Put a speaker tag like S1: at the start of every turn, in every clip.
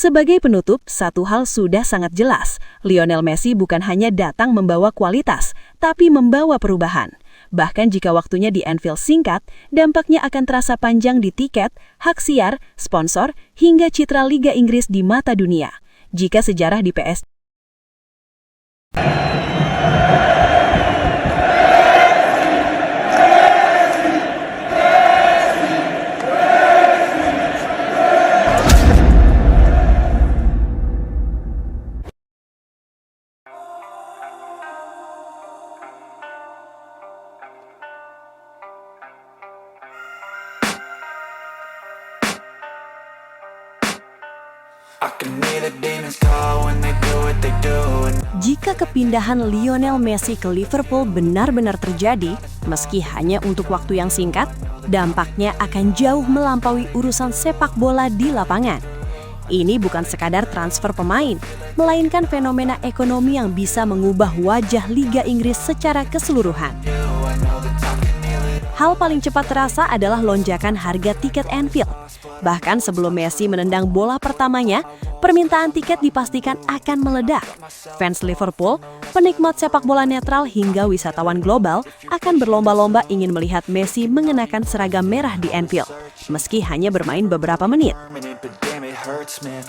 S1: Sebagai penutup, satu hal sudah sangat jelas. Lionel Messi bukan hanya datang membawa kualitas, tapi membawa perubahan. Bahkan jika waktunya di Anfield singkat, dampaknya akan terasa panjang di tiket, hak siar, sponsor, hingga citra Liga Inggris di mata dunia. Jika sejarah di PSG Jika kepindahan Lionel Messi ke Liverpool benar-benar terjadi, meski hanya untuk waktu yang singkat, dampaknya akan jauh melampaui urusan sepak bola di lapangan. Ini bukan sekadar transfer pemain, melainkan fenomena ekonomi yang bisa mengubah wajah Liga Inggris secara keseluruhan. Hal paling cepat terasa adalah lonjakan harga tiket Anfield. Bahkan sebelum Messi menendang bola pertamanya, permintaan tiket dipastikan akan meledak. Fans Liverpool, penikmat sepak bola netral hingga wisatawan global akan berlomba-lomba ingin melihat Messi mengenakan seragam merah di Anfield, meski hanya bermain beberapa menit.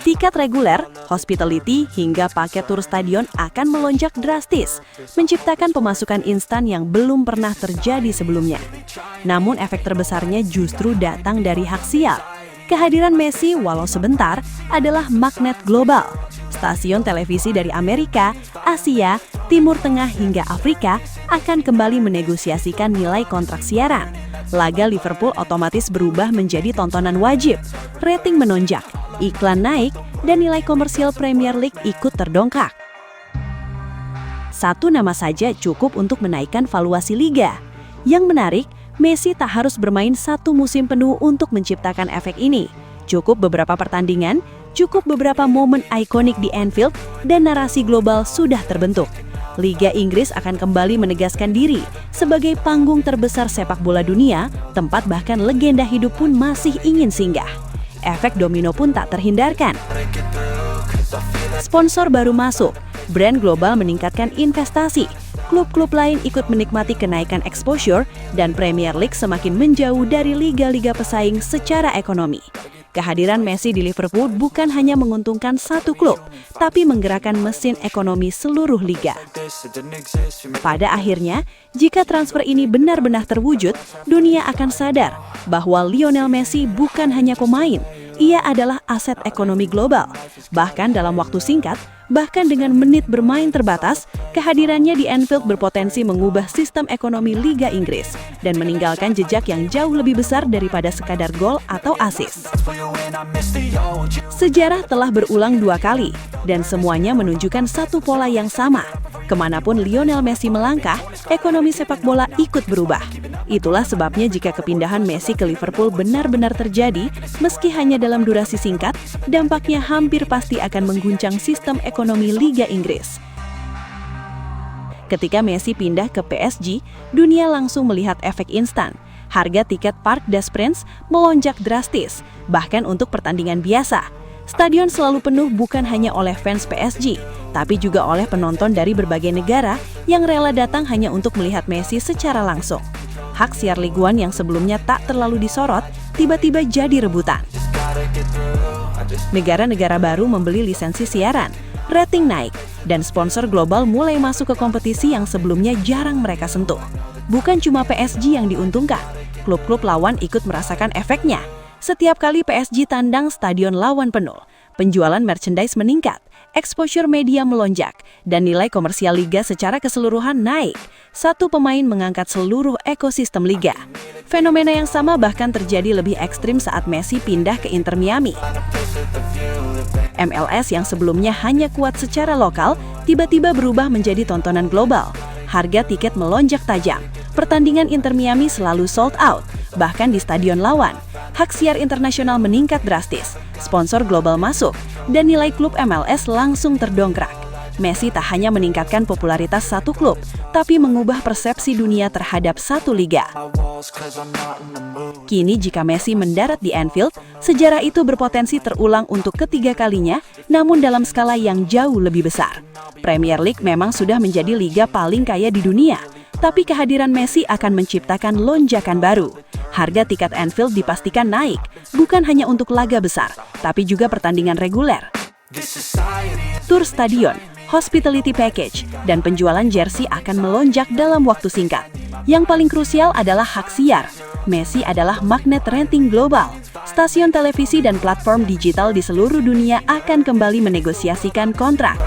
S1: Tiket reguler, hospitality, hingga paket tur stadion akan melonjak drastis, menciptakan pemasukan instan yang belum pernah terjadi sebelumnya. Namun efek terbesarnya justru datang dari hak siar. Kehadiran Messi, walau sebentar, adalah magnet global. Stasiun televisi dari Amerika, Asia, Timur Tengah hingga Afrika akan kembali menegosiasikan nilai kontrak siaran. Laga Liverpool otomatis berubah menjadi tontonan wajib, rating menonjak, iklan naik, dan nilai komersial Premier League ikut terdongkrak. Satu nama saja cukup untuk menaikkan valuasi liga. Yang menarik, Messi tak harus bermain satu musim penuh untuk menciptakan efek ini. Cukup beberapa pertandingan, cukup beberapa momen ikonik di Anfield, dan narasi global sudah terbentuk. Liga Inggris akan kembali menegaskan diri sebagai panggung terbesar sepak bola dunia, tempat bahkan legenda hidup pun masih ingin singgah. Efek domino pun tak terhindarkan. Sponsor baru masuk, brand global meningkatkan investasi, klub-klub lain ikut menikmati kenaikan exposure, dan Premier League semakin menjauh dari liga-liga pesaing secara ekonomi. Kehadiran Messi di Liverpool bukan hanya menguntungkan satu klub, tapi menggerakkan mesin ekonomi seluruh liga. Pada akhirnya, jika transfer ini benar-benar terwujud, dunia akan sadar bahwa Lionel Messi bukan hanya pemain, ia adalah aset ekonomi global. Bahkan dalam waktu singkat, bahkan dengan menit bermain terbatas, kehadirannya di Anfield berpotensi mengubah sistem ekonomi Liga Inggris dan meninggalkan jejak yang jauh lebih besar daripada sekadar gol atau assist. Sejarah telah berulang dua kali, dan semuanya menunjukkan satu pola yang sama. Kemanapun Lionel Messi melangkah, ekonomi sepak bola ikut berubah. Itulah sebabnya jika kepindahan Messi ke Liverpool benar-benar terjadi, meski hanya dalam durasi singkat, dampaknya hampir pasti akan mengguncang sistem ekonomi Liga Inggris. Ketika Messi pindah ke PSG, dunia langsung melihat efek instan. Harga tiket Parc des Princes melonjak drastis, bahkan untuk pertandingan biasa. Stadion selalu penuh bukan hanya oleh fans PSG, tapi juga oleh penonton dari berbagai negara yang rela datang hanya untuk melihat Messi secara langsung. Hak siar Ligue 1 yang sebelumnya tak terlalu disorot, tiba-tiba jadi rebutan. Negara-negara baru membeli lisensi siaran, rating naik, dan sponsor global mulai masuk ke kompetisi yang sebelumnya jarang mereka sentuh. Bukan cuma PSG yang diuntungkan, klub-klub lawan ikut merasakan efeknya. Setiap kali PSG tandang stadion lawan penuh, penjualan merchandise meningkat, exposure media melonjak, dan nilai komersial liga secara keseluruhan naik. Satu pemain mengangkat seluruh ekosistem liga. Fenomena yang sama bahkan terjadi lebih ekstrim saat Messi pindah ke Inter Miami. MLS yang sebelumnya hanya kuat secara lokal, tiba-tiba berubah menjadi tontonan global. Harga tiket melonjak tajam. Pertandingan Inter Miami selalu sold out, bahkan di stadion lawan. Hak siar internasional meningkat drastis, sponsor global masuk, dan nilai klub MLS langsung terdongkrak. Messi tak hanya meningkatkan popularitas satu klub, tapi mengubah persepsi dunia terhadap satu liga. Kini jika Messi mendarat di Anfield, sejarah itu berpotensi terulang untuk ketiga kalinya, namun dalam skala yang jauh lebih besar. Premier League memang sudah menjadi liga paling kaya di dunia, tapi kehadiran Messi akan menciptakan lonjakan baru. Harga tiket Anfield dipastikan naik, bukan hanya untuk laga besar, tapi juga pertandingan reguler. Tur stadion, hospitality package, dan penjualan jersey akan melonjak dalam waktu singkat. Yang paling krusial adalah hak siar. Messi adalah magnet rating global. Stasiun televisi dan platform digital di seluruh dunia akan kembali menegosiasikan kontrak.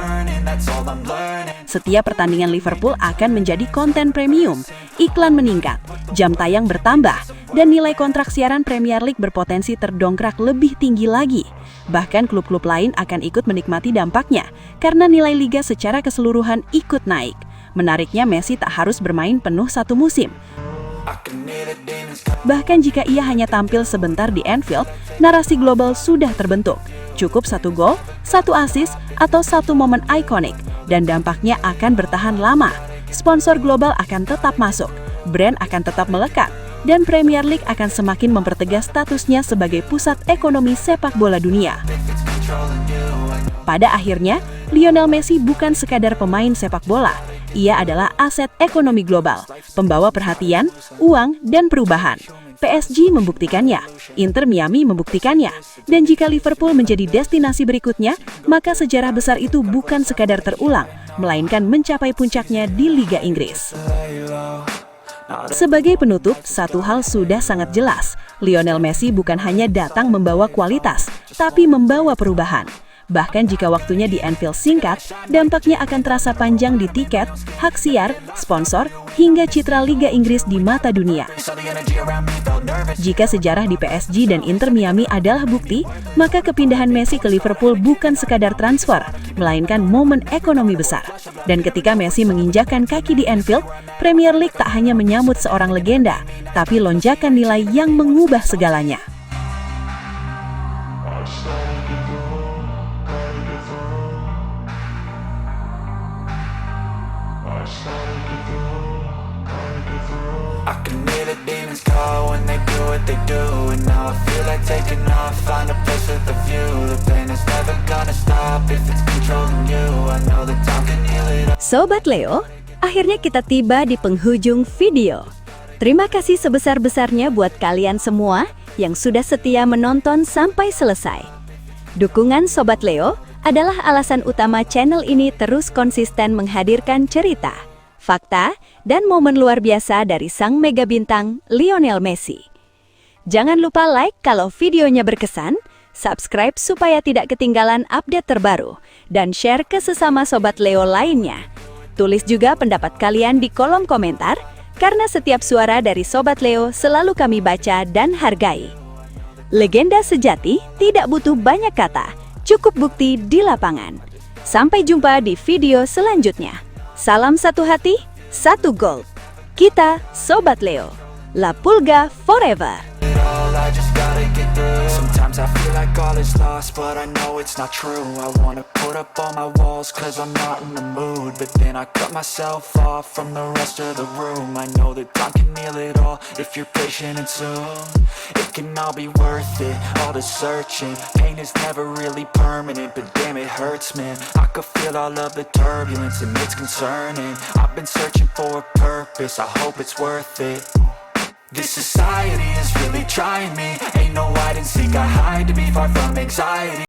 S1: Setiap pertandingan Liverpool akan menjadi konten premium, iklan meningkat, jam tayang bertambah, dan nilai kontrak siaran Premier League berpotensi terdongkrak lebih tinggi lagi. Bahkan klub-klub lain akan ikut menikmati dampaknya, karena nilai liga secara keseluruhan ikut naik. Menariknya, Messi tak harus bermain penuh satu musim. Bahkan jika ia hanya tampil sebentar di Anfield, narasi global sudah terbentuk. Cukup 1 gol, 1 assist, atau 1 momen ikonik, dan dampaknya akan bertahan lama. Sponsor global akan tetap masuk, brand akan tetap melekat, dan Premier League akan semakin mempertegas statusnya sebagai pusat ekonomi sepak bola dunia. Pada akhirnya, Lionel Messi bukan sekadar pemain sepak bola. Ia adalah aset ekonomi global, pembawa perhatian, uang, dan perubahan. PSG membuktikannya, Inter Miami membuktikannya, dan jika Liverpool menjadi destinasi berikutnya, maka sejarah besar itu bukan sekadar terulang, melainkan mencapai puncaknya di Liga Inggris. Sebagai penutup, satu hal sudah sangat jelas, Lionel Messi bukan hanya datang membawa kualitas, tapi membawa perubahan. Bahkan jika waktunya di Anfield singkat, dampaknya akan terasa panjang di tiket, hak siar, sponsor, hingga citra Liga Inggris di mata dunia. Jika sejarah di PSG dan Inter Miami adalah bukti, maka kepindahan Messi ke Liverpool bukan sekadar transfer, melainkan momen ekonomi besar. Dan ketika Messi menginjakkan kaki di Anfield, Premier League tak hanya menyambut seorang legenda, tapi lonjakan nilai yang mengubah segalanya.
S2: I can hear the demons call when they do what they do, and now I feel like taking off, find a place with a view. The pain is never gonna stop if it's controlling you. I know that time can heal it all.
S1: Sobat Leo, akhirnya kita tiba di penghujung video. Terima kasih sebesar-besarnya buat kalian semua yang sudah setia menonton sampai selesai. Dukungan Sobat Leo adalah alasan utama channel ini terus konsisten menghadirkan cerita, fakta, dan momen luar biasa dari sang mega bintang Lionel Messi. Jangan lupa like kalau videonya berkesan, subscribe supaya tidak ketinggalan update terbaru, dan share ke sesama Sobat Leo lainnya. Tulis juga pendapat kalian di kolom komentar, karena setiap suara dari Sobat Leo selalu kami baca dan hargai. Legenda sejati tidak butuh banyak kata, cukup bukti di lapangan. Sampai jumpa di video selanjutnya. Salam satu hati, satu gol. Kita Sobat Leo. La Pulga forever.
S2: I just gotta get through. Sometimes I feel like all is lost, but I know it's not true. I wanna put up all my walls, cause I'm not in the mood. But then I cut myself off from the rest of the room. I know that time can heal it all, if you're patient and soon. It can all be worth it, all the searching. Pain is never really permanent, but damn it hurts, man. I could feel all of the turbulence and it's concerning. I've been searching for a purpose, I hope it's worth it. This society is really trying me. Ain't no hide and seek, I hide to be far from anxiety.